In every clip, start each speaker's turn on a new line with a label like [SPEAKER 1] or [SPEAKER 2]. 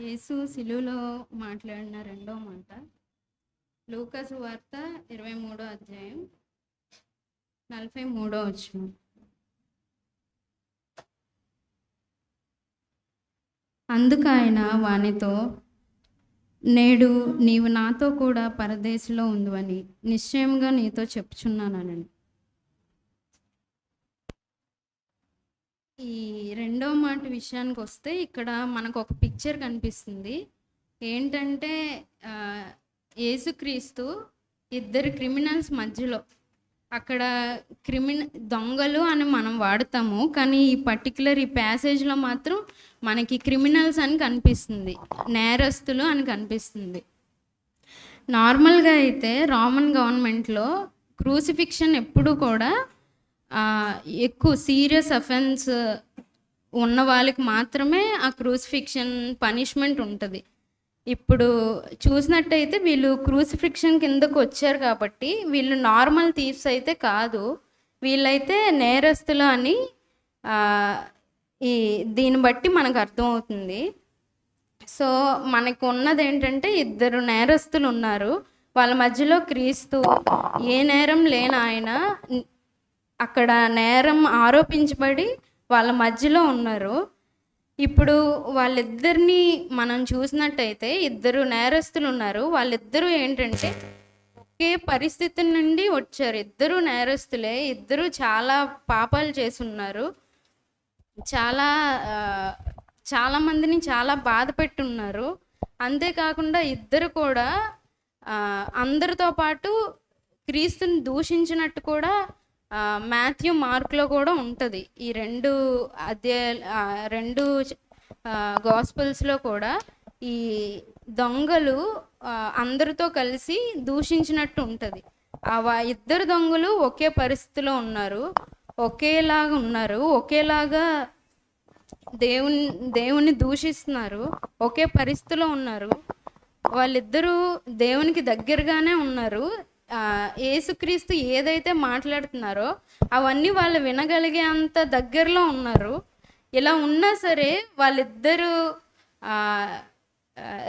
[SPEAKER 1] యేసు సిలువలో మాట్లాడిన రెండో మాట లూకా సువార్త 23వ అధ్యాయం 43వ వచనం. అందుకు ఆయన వానితో, నేడు నీవు నాతో కూడా పరదేశంలో ఉందువని నిశ్చయంగా నీతో చెప్పుచున్నానని. ఈ రెండో మాట విషయానికి వస్తే ఇక్కడ మనకు ఒక పిక్చర్ కనిపిస్తుంది. ఏంటంటే యేసుక్రీస్తు ఇద్దరు క్రిమినల్స్ మధ్యలో, అక్కడ దొంగలు అని మనం వాడతాము, కానీ ఈ పర్టికులర్ ఈ ప్యాసేజ్లో మాత్రం మనకి క్రిమినల్స్ అని కనిపిస్తుంది, నేరస్తులు అని కనిపిస్తుంది. నార్మల్గా అయితే రోమన్ గవర్నమెంట్లో క్రూసిఫిక్షన్ ఎప్పుడు కూడా ఎక్కువ సీరియస్ అఫెన్స్ ఉన్న వాళ్ళకి మాత్రమే ఆ క్రూసిఫిక్షన్ పనిష్మెంట్ ఉంటుంది. ఇప్పుడు చూసినట్టయితే వీళ్ళు క్రూసిఫిక్షన్ కిందకు వచ్చారు కాబట్టి వీళ్ళు నార్మల్ థీఫ్స్ అయితే కాదు, వీళ్ళైతే నేరస్తులు అని దీన్ని బట్టి మనకు అర్థమవుతుంది. సో మనకు ఉన్నది ఏంటంటే ఇద్దరు నేరస్తులు ఉన్నారు, వాళ్ళ మధ్యలో క్రీస్తు ఏ నేరం లేని ఆయన అక్కడ నేరం ఆరోపించబడి వాళ్ళ మధ్యలో ఉన్నారు. ఇప్పుడు వాళ్ళిద్దరిని మనం చూసినట్టయితే ఇద్దరు నేరస్తులు ఉన్నారు. వాళ్ళిద్దరూ ఏంటంటే ఒకే పరిస్థితి నుండి వచ్చారు, ఇద్దరు నేరస్తులే, ఇద్దరు చాలా పాపాలు చేసున్నారు, చాలా మందిని చాలా బాధ పెట్టున్నారు. అంతేకాకుండా ఇద్దరు కూడా అందరితో పాటు క్రీస్తుని దూషించినట్టు కూడా మాథ్యూ మార్క్లో కూడా ఉంటుంది. ఈ రెండు గాస్పల్స్లో కూడా ఈ దొంగలు అందరితో కలిసి దూషించినట్టు ఉంటుంది. ఇద్దరు దొంగలు ఒకే పరిస్థితిలో ఉన్నారు, ఒకేలాగా దేవుణ్ణి దూషిస్తున్నారు, ఒకే పరిస్థితిలో ఉన్నారు. వాళ్ళిద్దరూ దేవునికి దగ్గరగానే ఉన్నారు. యేసుక్రీస్తు ఏదైతే మాట్లాడుతున్నారో అవన్నీ వాళ్ళు వినగలిగే అంత దగ్గరలో ఉన్నారు. ఇలా ఉన్నా సరే వాళ్ళిద్దరూ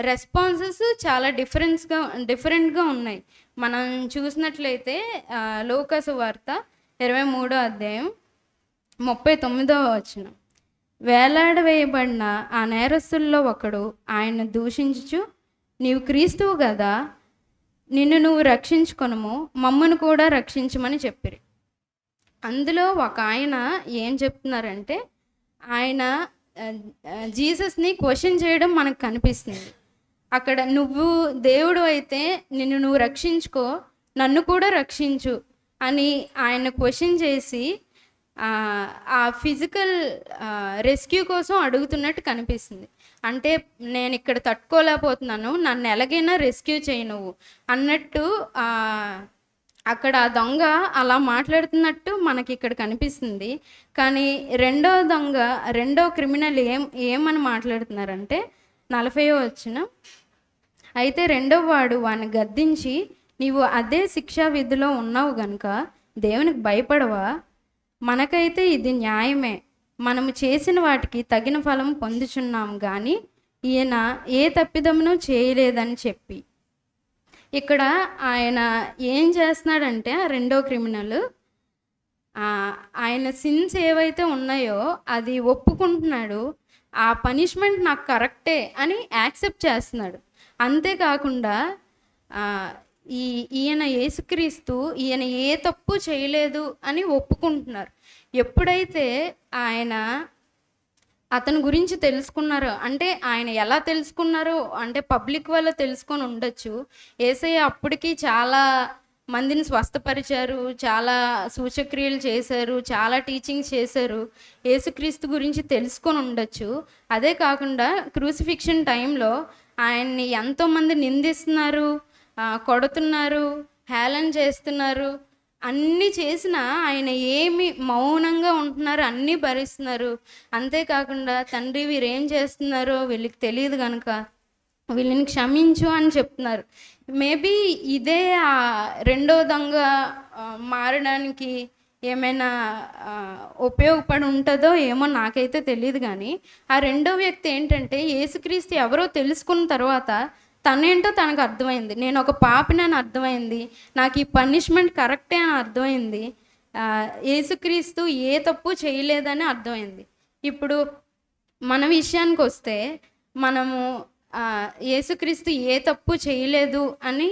[SPEAKER 1] రెస్పాన్సెస్ చాలా డిఫరెంట్గా ఉన్నాయి. మనం చూసినట్లయితే లూకా సువార్త 23వ అధ్యాయం 39వ వచనం, వేలాడవేయబడిన ఆ నేరస్తుల్లో ఒకడు ఆయన దూషించుచు, నీవు క్రీస్తువు కదా, నిన్ను నువ్వు రక్షించుకొనుము, మమ్మను కూడా రక్షించమని చెప్పిరి. అందులో ఒక ఆయన ఏం చెప్తున్నారంటే, ఆయన జీసస్ని క్వశ్చన్ చేయడం మనకు కనిపిస్తుంది. అక్కడ నువ్వు దేవుడు అయితే నిన్ను నువ్వు రక్షించుకో, నన్ను కూడా రక్షించు అని ఆయన క్వశ్చన్ చేసి ఆ ఫిజికల్ రెస్క్యూ కోసం అడుగుతున్నట్టు కనిపిస్తుంది. అంటే నేను ఇక్కడ తట్టుకోలేకపోతున్నాను, నన్ను ఎలాగైనా రెస్క్యూ చేయి నువ్వు అన్నట్టు అక్కడ ఆ దొంగ అలా మాట్లాడుతున్నట్టు మనకి ఇక్కడ కనిపిస్తుంది. కానీ రెండో క్రిమినల్ ఏమని మాట్లాడుతున్నారంటే 40వ వచనం, అయితే రెండో వాడు వాడిని గద్దించి, నీవు అదే శిక్షా విధిలో ఉన్నావు గనుక దేవునికి భయపడవా? మనకైతే ఇది న్యాయమే, మనము చేసిన వాటికి తగిన ఫలం పొందుచున్నాం, కానీ ఈయన ఏ తప్పిదమును చేయలేదని చెప్పి. ఇక్కడ ఆయన ఏం చేస్తున్నాడంటే రెండో క్రిమినల్ ఆయన సిన్స్ ఏవైతే ఉన్నాయో అది ఒప్పుకుంటున్నాడు, ఆ పనిష్మెంట్ నాకు కరెక్టే అని యాక్సెప్ట్ చేస్తున్నాడు. అంతేకాకుండా ఈయన యేసుక్రీస్తు ఈయన ఏ తప్పు చేయలేదు అని ఒప్పుకుంటున్నారు. ఎప్పుడైతే అతని గురించి తెలుసుకున్నారో, అంటే ఆయన ఎలా తెలుసుకున్నారో అంటే పబ్లిక్ వల్ల తెలుసుకొని ఉండొచ్చు. యేసయ్య అప్పటికి చాలా మందిని స్వస్థపరిచారు, చాలా సూచక్రియలు చేశారు, చాలా టీచింగ్స్ చేశారు, యేసుక్రీస్తు గురించి తెలుసుకొని ఉండొచ్చు. అదే కాకుండా క్రూసిఫిక్షన్ టైంలో ఆయన్ని ఎంతోమంది నిందిస్తున్నారు, కొడుతున్నారు, హేళన చేస్తున్నారు, అన్నీ చేసినా ఆయన ఏమి మౌనంగా ఉంటున్నారు, అన్నీ భరిస్తున్నారు. అంతేకాకుండా తండ్రి వీరేం చేస్తున్నారో వీళ్ళకి తెలియదు కనుక వీళ్ళని క్షమించు అని చెప్తున్నారు. మేబీ ఇదే ఆ రెండో దొంగ మారడానికి ఏమైనా ఉపయోగపడి ఉంటుందో ఏమో నాకైతే తెలియదు. కానీ ఆ రెండో వ్యక్తి ఏంటంటే యేసుక్రీస్తు ఎవరో తెలుసుకున్న తర్వాత తనేంటో తనకు అర్థమైంది. నేను ఒక పాపిని అని అర్థమైంది, నాకు ఈ పనిష్మెంట్ కరెక్టే అని అర్థమైంది, యేసుక్రీస్తు ఏ తప్పు చేయలేదని అర్థమైంది. ఇప్పుడు మన విషయానికి వస్తే మనము యేసుక్రీస్తు ఏ తప్పు చేయలేదు అని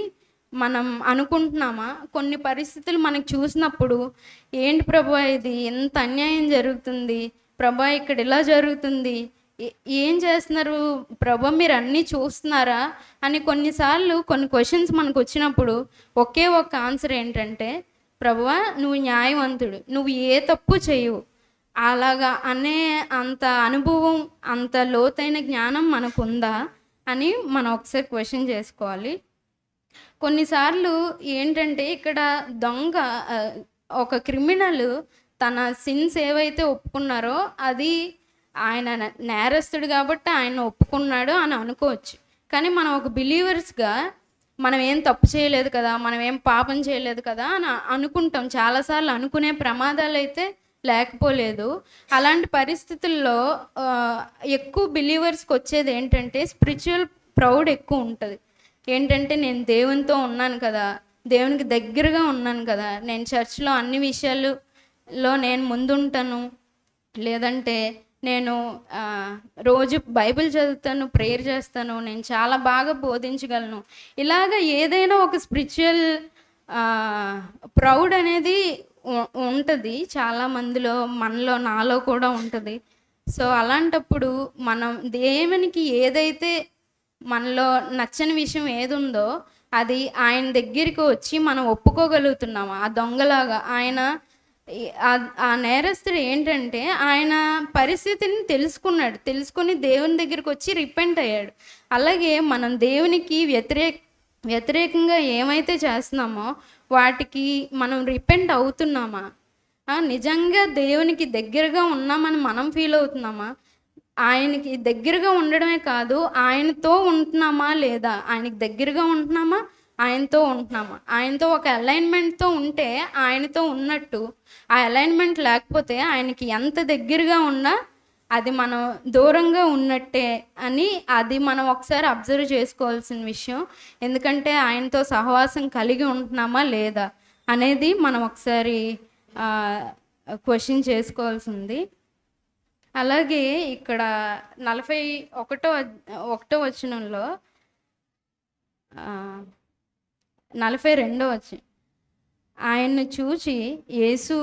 [SPEAKER 1] మనం అనుకుంటున్నామా? కొన్ని పరిస్థితులు మనకు చూసినప్పుడు ఏంటి ప్రభువా ఇది ఎంత అన్యాయం జరుగుతుంది, ప్రభువా ఇక్కడ ఇలా జరుగుతుంది, ఏం చేస్తున్నారు ప్రభువా, మీరు అన్నీ చూస్తున్నారా అని కొన్నిసార్లు కొన్ని క్వశ్చన్స్ మనకు వచ్చినప్పుడు ఒకే ఒక ఆన్సర్ ఏంటంటే, ప్రభువా నువ్వు న్యాయవంతుడు, నువ్వు ఏ తప్పు చేయవు అలాగా అనే అంత అనుభవం, అంత లోతైన జ్ఞానం మనకుందా అని మనం ఒకసారి క్వశ్చన్ చేసుకోవాలి. కొన్నిసార్లు ఏంటంటే ఇక్కడ దొంగ, ఒక క్రిమినల్ తన సిన్స్ ఏవైతే ఒప్పుకున్నారో అది ఆయన నేరస్తుడు కాబట్టి ఆయన ఒప్పుకున్నాడు అని అనుకోవచ్చు. కానీ మనం ఒక బిలీవర్స్గా మనం ఏం తప్పు చేయలేదు కదా, మనం ఏం పాపం చేయలేదు కదా అని అనుకుంటాం. చాలాసార్లు అనుకునే ప్రమాదాలు అయితే లేకపోలేదు. అలాంటి పరిస్థితుల్లో ఎక్కువ బిలీవర్స్కి వచ్చేది ఏంటంటే స్పిరిచువల్ ప్రౌడ్ ఎక్కువ ఉంటుంది. ఏంటంటే నేను దేవునితో ఉన్నాను కదా, దేవునికి దగ్గరగా ఉన్నాను కదా, నేను చర్చ్లో అన్ని విషయాలలో నేను ముందుంటాను, లేదంటే నేను రోజు బైబిల్ చదువుతాను, ప్రేయర్ చేస్తాను, నేను చాలా బాగా బోధించగలను, ఇలాగ ఏదైనా ఒక స్పిరిచువల్ ప్రౌడ్ అనేది ఉంటుంది చాలా మందిలో, మనలో నాలో కూడా ఉంటుంది. సో అలాంటప్పుడు మనం దేవునికి ఏదైతే మనలో నచ్చని విషయం ఏది ఉందో అది ఆయన దగ్గరికి వచ్చి మనం ఒప్పుకోగలుగుతున్నాము. ఆ దొంగలాగా ఆయన, ఆ నేరస్తుడు ఏంటంటే ఆయన పరిస్థితిని తెలుసుకుని దేవుని దగ్గరికి వచ్చి రిపెంట్ అయ్యాడు. అలాగే మనం దేవునికి వ్యతిరేకంగా ఏమైతే చేస్తున్నామో వాటికి మనం రిపెంట్ అవుతున్నామా? నిజంగా దేవునికి దగ్గరగా ఉన్నామని మనం ఫీల్ అవుతున్నామా? ఆయనకి దగ్గరగా ఉండడమే కాదు, ఆయనతో ఉంటున్నామా లేదా? ఆయనకి దగ్గరగా ఉంటున్నామా, ఆయనతో ఉంటున్నామా? ఆయనతో ఒక అలైన్మెంట్తో ఉంటే ఆయనతో ఉన్నట్టు, ఆ అలైన్మెంట్ లేకపోతే ఆయనకి ఎంత దగ్గరగా ఉన్నా అది మనం దూరంగా ఉన్నట్టే అని అది మనం ఒకసారి అబ్జర్వ్ చేసుకోవాల్సిన విషయం. ఎందుకంటే ఆయనతో సహవాసం కలిగి ఉంటున్నామా లేదా అనేది మనం ఒకసారి క్వశ్చన్ చేసుకోవాల్సింది. అలాగే ఇక్కడ 41వ వచనంలో 42వ వచనం, ఆయన్ను చూచి యేసు,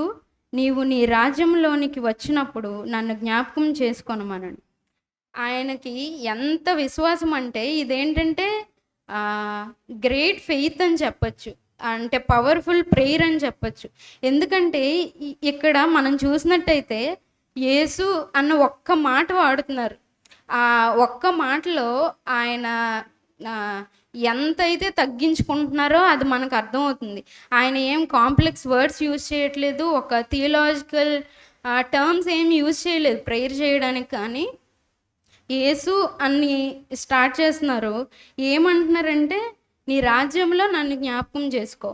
[SPEAKER 1] నీవు నీ రాజ్యంలోనికి వచ్చినప్పుడు నన్ను జ్ఞాపకం చేసుకొనమనను. ఆయనకి ఎంత విశ్వాసం అంటే ఇదేంటంటే గ్రేట్ ఫెయిత్ అని చెప్పచ్చు, అంటే పవర్ఫుల్ ప్రేయర్ అని చెప్పచ్చు. ఎందుకంటే ఇక్కడ మనం చూసినట్టయితే యేసు అన్న ఒక్క మాట వాడుతున్నారు. ఆ ఒక్క మాటలో ఆయన ఎంతైతే తగ్గించుకుంటున్నారో అది మనకు అర్థమవుతుంది. ఆయన ఏం కాంప్లెక్స్ వర్డ్స్ యూజ్ చేయట్లేదు, ఒక థియలాజికల్ టర్మ్స్ ఏం యూజ్ చేయలేదు ప్రేయర్ చేయడానికి. కానీ యేసు అన్ని స్టార్ట్ చేస్తున్నారు. ఏమంటున్నారంటే నీ రాజ్యంలో నన్ను జ్ఞాపకం చేసుకో.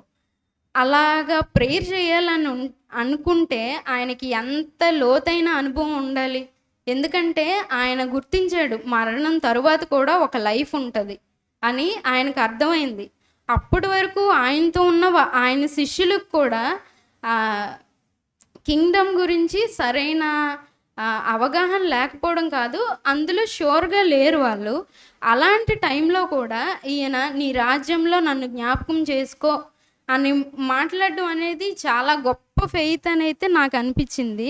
[SPEAKER 1] అలాగా ప్రేయర్ చేయాలని అనుకుంటే ఆయనకి ఎంత లోతైన అనుభవం ఉండాలి. ఎందుకంటే ఆయన గుర్తించాడు మరణం తరువాత కూడా ఒక లైఫ్ ఉంటుంది అని ఆయనకు అర్థమైంది. అప్పటి వరకు ఆయనతో ఉన్న ఆయన శిష్యులకు కూడా కింగ్డమ్ గురించి సరైన అవగాహన లేకపోవడం కాదు, అందులో షూర్గా లేరు వాళ్ళు. అలాంటి టైంలో కూడా ఈయన నీ రాజ్యంలో నన్ను జ్ఞాపకం చేసుకో అని మాట్లాడడం అనేది చాలా గొప్ప ఫెయిత్ అని అయితే నాకు అనిపించింది.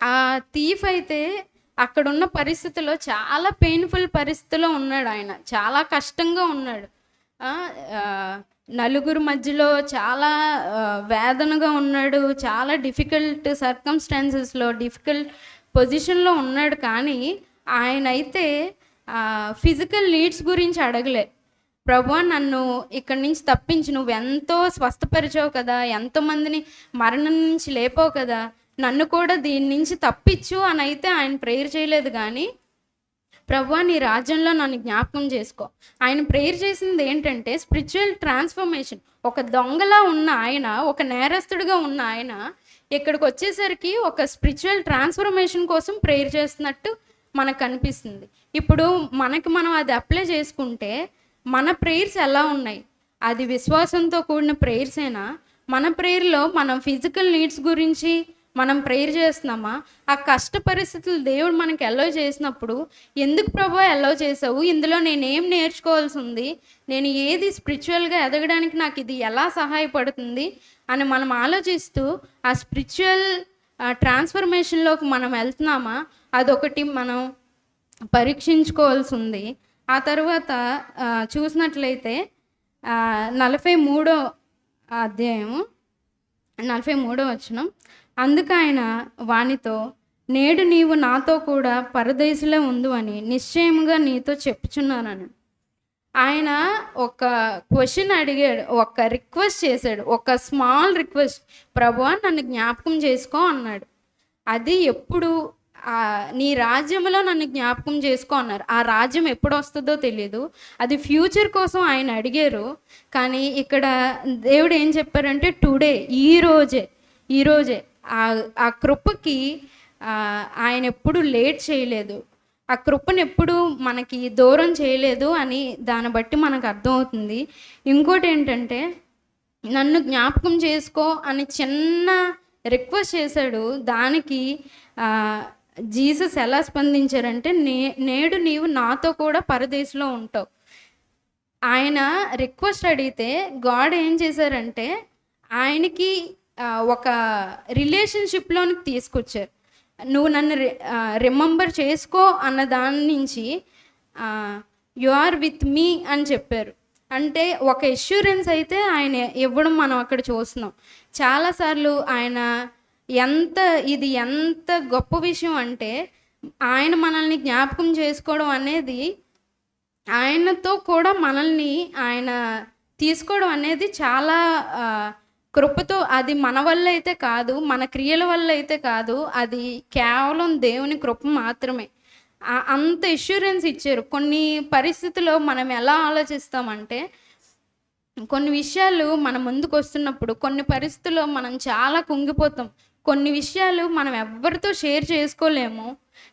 [SPEAKER 1] ఆ థీఫ్ అయితే అక్కడున్న పరిస్థితుల్లో చాలా పెయిన్ఫుల్ పరిస్థితిలో ఉన్నాడు. ఆయన చాలా కష్టంగా ఉన్నాడు. నలుగురు మధ్యలో చాలా వేదనగా ఉన్నాడు, చాలా డిఫికల్ట్ సర్కమ్స్టాన్సెస్లో, డిఫికల్ట్ పొజిషన్లో ఉన్నాడు. కానీ ఆయన అయితే ఫిజికల్ నీడ్స్ గురించి అడగలే. ప్రభువా నన్ను ఇక్కడి నుంచి తప్పించి, నువ్వు ఎంతో స్వస్థపరిచావు కదా, ఎంతోమందిని మరణం నుంచి లేపావు కదా, నన్ను కూడా దీని నుంచి తప్పించు అని అయితే ఆయన ప్రేయర్ చేయలేదు. కానీ ప్రభువా నీ రాజ్యంలో నన్ను జ్ఞాపకం చేసుకో. ఆయన ప్రేయర్ చేసింది ఏంటంటే స్పిరిచువల్ ట్రాన్స్ఫర్మేషన్. ఒక దొంగలా ఉన్న ఆయన, ఒక నేరస్తుడిగా ఉన్న ఆయన ఇక్కడికి వచ్చేసరికి ఒక స్పిరిచువల్ ట్రాన్స్ఫర్మేషన్ కోసం ప్రేయర్ చేస్తున్నట్టు మనకు కనిపిస్తుంది. ఇప్పుడు మనం అది అప్లై చేసుకుంటే మన ప్రేయర్స్ ఎలా ఉన్నాయి? అది విశ్వాసంతో కూడిన ప్రేయర్సేనా? మన ప్రేయర్లో మనం ఫిజికల్ నీడ్స్ గురించి మనం ప్రేయర్ చేస్తున్నామా? ఆ కష్ట పరిస్థితులు దేవుడు మనకి అలౌ చేసినప్పుడు ఎందుకు ప్రభువా అలౌ చేసావు? ఇందులో నేనేం నేర్చుకోవాల్సి ఉంది? నేను ఏది స్పిరిచువల్గా ఎదగడానికి నాకు ఇది ఎలా సహాయపడుతుంది అని మనం ఆలోచిస్తూ ఆ స్పిరిచువల్ ట్రాన్స్ఫర్మేషన్లోకి మనం వెళ్తున్నామా? అదొకటి మనం పరీక్షించుకోవాల్సి ఉంది. ఆ తర్వాత చూసినట్లయితే 43వ అధ్యాయము 43వ వచనం. అందుకు ఆయన వానితో, నేడు నీవు నాతో కూడా పరదేశంలో ఉండు అని నిశ్చయముగా నీతో చెప్పుచున్నానని. ఆయన ఒక క్వశ్చన్ అడిగాడు, ఒక రిక్వెస్ట్ చేశాడు, ఒక స్మాల్ రిక్వెస్ట్. ప్రభువా నన్ను జ్ఞాపకం చేసుకో అన్నాడు. అది ఎప్పుడు? నీ రాజ్యంలో నన్ను జ్ఞాపకం చేసుకో అన్నారు. ఆ రాజ్యం ఎప్పుడు వస్తుందో తెలియదు, అది ఫ్యూచర్ కోసం ఆయన అడిగారు. కానీ ఇక్కడ దేవుడు ఏం చెప్పారంటే టుడే, ఈరోజే ఆ కృపకి ఆయన ఎప్పుడు లేట్ చేయలేదు, ఆ కృపను ఎప్పుడు మనకి దూరం చేయలేదు అని దాన్ని బట్టి మనకు అర్థమవుతుంది. ఇంకోటి ఏంటంటే నన్ను జ్ఞాపకం చేసుకో అని చిన్న రిక్వెస్ట్ చేశాడు. దానికి జీసస్ ఎలా స్పందించారంటే నేడు నీవు నాతో కూడా పరదేశంలో ఉంటావు. ఆయన రిక్వెస్ట్ అడిగితే గాడ్ ఏం చేశారంటే ఆయనకి ఒక రిలేషన్షిప్లోనికి తీసుకొచ్చారు. నువ్వు నన్ను రిమెంబర్ చేసుకో అన్న దాని నుంచి యు ఆర్ విత్ మీ అని చెప్పారు. అంటే ఒక ఎష్యూరెన్స్ అయితే ఆయన ఇవ్వడం మనం అక్కడ చూస్తున్నాం. చాలాసార్లు ఆయన ఇది ఎంత గొప్ప విషయం అంటే ఆయన మనల్ని జ్ఞాపకం చేసుకోవడం అనేది, ఆయనతో కూడా మనల్ని ఆయన తీసుకోవడం అనేది చాలా కృపతో. అది మన వల్ల అయితే కాదు, మన క్రియల వల్ల అయితే కాదు, అది కేవలం దేవుని కృప మాత్రమే. అంత ఇష్యూరెన్స్ ఇచ్చారు. కొన్ని పరిస్థితుల్లో మనం ఎలా ఆలోచిస్తామంటే, కొన్ని విషయాలు మన ముందుకు వస్తున్నప్పుడు కొన్ని పరిస్థితుల్లో మనం చాలా కుంగిపోతాం. కొన్ని విషయాలు మనం ఎవ్వరితో షేర్ చేసుకోలేము.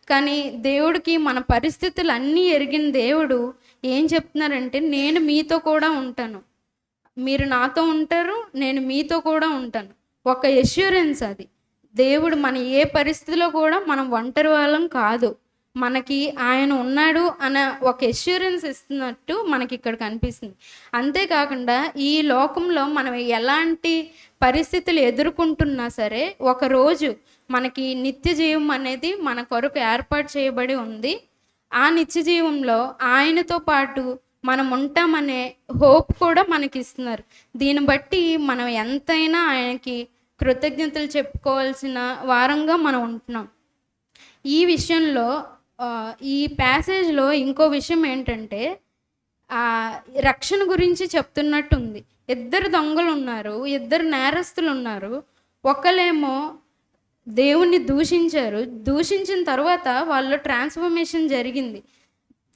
[SPEAKER 1] కానీ దేవుడికి మన పరిస్థితులు అన్నీ ఎరిగిన దేవుడు ఏం చెప్తున్నారంటే, నేను మీతో కూడా ఉంటాను, మీరు నాతో ఉంటారు, నేను మీతో కూడా ఉంటాను. ఒక ఎష్యూరెన్స్ అది. దేవుడు మన ఏ పరిస్థితిలో కూడా మనం ఒంటరి వాళ్ళం కాదు, మనకి ఆయన ఉన్నాడు అన్న ఒక ఎష్యూరెన్స్ ఇస్తున్నట్టు మనకి ఇక్కడ కనిపిస్తుంది. అంతేకాకుండా ఈ లోకంలో మనం ఎలాంటి పరిస్థితులు ఎదుర్కొంటున్నా సరే ఒకరోజు మనకి నిత్య జీవం అనేది మన కొరకు ఏర్పాటు చేయబడి ఉంది. ఆ నిత్య జీవంలో ఆయనతో పాటు మనం ఉంటామనే హోప్ కూడా మనకి ఇస్తున్నారు. దీన్ని బట్టి మనం ఎంతైనా ఆయనకి కృతజ్ఞతలు చెప్పుకోవాల్సిన వారంగా మనం ఉంటున్నాం. ఈ విషయంలో ఈ ప్యాసేజ్లో ఇంకో విషయం ఏంటంటే రక్షణ గురించి చెప్తున్నట్టుంది. ఇద్దరు దొంగలు ఉన్నారు, ఇద్దరు నేరస్తులు ఉన్నారు. ఒకళ్ళేమో దేవుణ్ణి దూషించిన తర్వాత వాళ్ళు ట్రాన్స్ఫర్మేషన్ జరిగింది.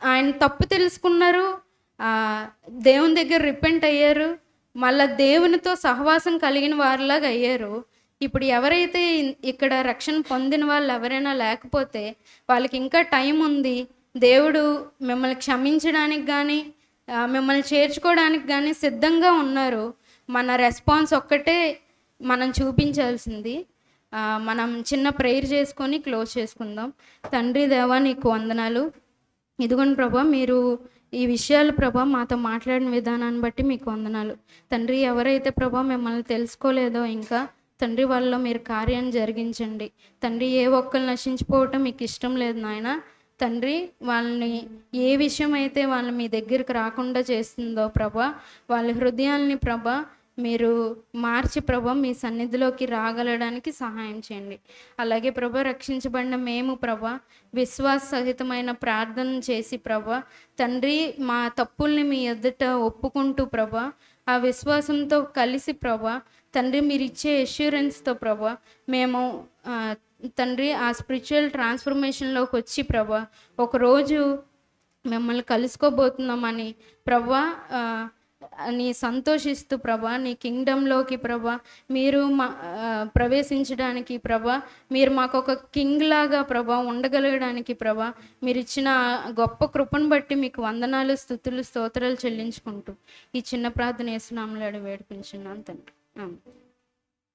[SPEAKER 1] ఆయన తప్పు తెలుసుకున్నారు, దేవుని దగ్గర రిపెంట్ అయ్యారు, మళ్ళీ దేవునితో సహవాసం కలిగిన వారిలాగా అయ్యారు. ఇప్పుడు ఎవరైతే ఇక్కడ రక్షణ పొందిన వాళ్ళు ఎవరైనా లేకపోతే వాళ్ళకి ఇంకా టైం ఉంది. దేవుడు మిమ్మల్ని క్షమించడానికి కానీ మిమ్మల్ని చేర్చుకోవడానికి కానీ సిద్ధంగా ఉన్నారు. మన రెస్పాన్స్ ఒక్కటే మనం చూపించాల్సింది. మనం చిన్న ప్రేయర్ చేసుకొని క్లోజ్ చేసుకుందాం. తండ్రి దేవా నీకు వందనాలు. ఇదిగోండి ప్రభా, మీరు ఈ విషయాలు ప్రభా మాతో మాట్లాడిన విధానాన్ని బట్టి మీకు వందనాలు తండ్రి. ఎవరైతే ప్రభా మిమ్మల్ని తెలుసుకోలేదో ఇంకా తండ్రి వాళ్ళలో మీరు కార్యాన్ని జరిగించండి తండ్రి. ఏ ఒక్కరు నశించిపోవటం మీకు ఇష్టం లేదు నాయన తండ్రి. వాళ్ళని ఏ విషయం అయితే వాళ్ళని మీ దగ్గరికి రాకుండా చేస్తుందో ప్రభా, వాళ్ళ హృదయాల్ని ప్రభా మీరు మార్చి ప్రభా మీ సన్నిధిలోకి రాగలడానికి సహాయం చేయండి. అలాగే ప్రభా రక్షించబడిన మేము ప్రభా విశ్వాస సహితమైన ప్రార్థన చేసి ప్రభా తండ్రి మా తప్పుల్ని మీ ఎదుట ఒప్పుకుంటూ ప్రభా ఆ విశ్వాసంతో కలిసి ప్రభా తండ్రి మీరు ఇచ్చే ఎష్యూరెన్స్తో ప్రభా మేము తండ్రి ఆ స్పిరిచువల్ ట్రాన్స్ఫర్మేషన్లోకి వచ్చి ప్రభా ఒకరోజు మిమ్మల్ని కలుసుకోబోతున్నామని ప్రభా నీ సంతోషిస్తూ ప్రభా నీ కింగ్డంలోకి ప్రభా మీరు ప్రవేశించడానికి ప్రభా మీరు మాకు ఒక కింగ్ లాగా ప్రభా ఉండగలగడానికి ప్రభా మీరు ఇచ్చిన గొప్ప కృపను బట్టి మీకు వందనాలు, స్తుతులు, స్తోత్రాలు చెల్లించుకుంటూ ఈ చిన్న ప్రార్థన యేసు నామములో వేడుకుంటున్నాను తండ్రి. ఆమేన్.